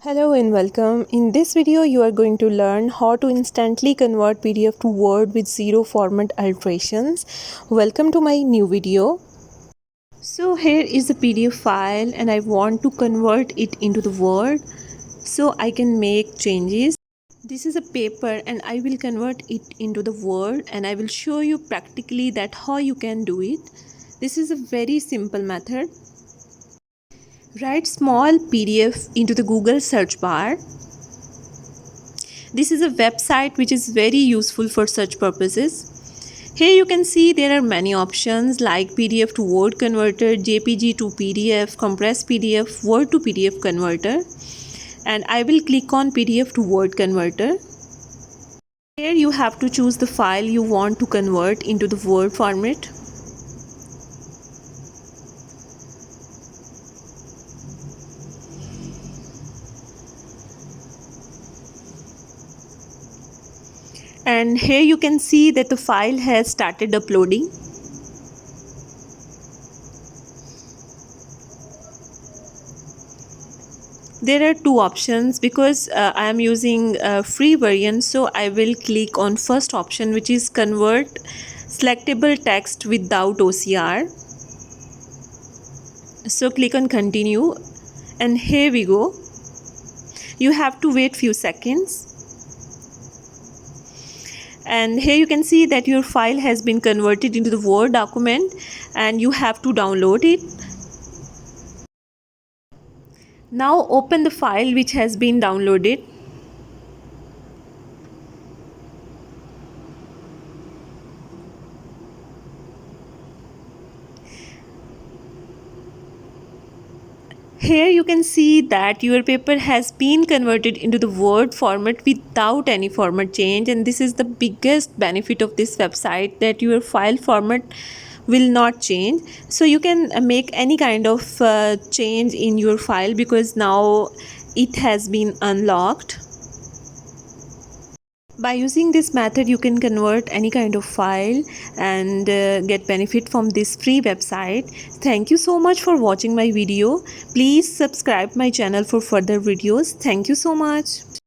Hello and welcome. In this video, you are going to learn how to instantly convert PDF to Word with zero format alterations. Welcome to my new video. So here is the PDF file and I want to convert it into the Word so I can make changes. This is a paper and I will convert it into the Word and I will show you practically that how you can do it. This is a very simple method. Write small PDF into the Google search bar. This is a website which is very useful for such purposes. Here you can see there are many options like PDF to Word converter, JPG to PDF, compressed PDF, Word to PDF converter, and I will click on PDF to Word converter. Here you have to choose the file you want to convert into the Word format. And here you can see that the file has started uploading. There are two options because I am using a free version, so I will click on first option, which is convert selectable text without OCR. So click on continue and here we go. You have to wait few seconds. And here you can see that your file has been converted into the Word document and you have to download it. Now open the file which has been downloaded. Here you can see that your paper has been converted into the Word format without any format change, and this is the biggest benefit of this website, that your file format will not change. So you can make any kind of change in your file because now it has been unlocked. By using this method, you can convert any kind of file and get benefit from this free website. Thank you so much for watching my video. Please subscribe my channel for further videos. Thank you so much.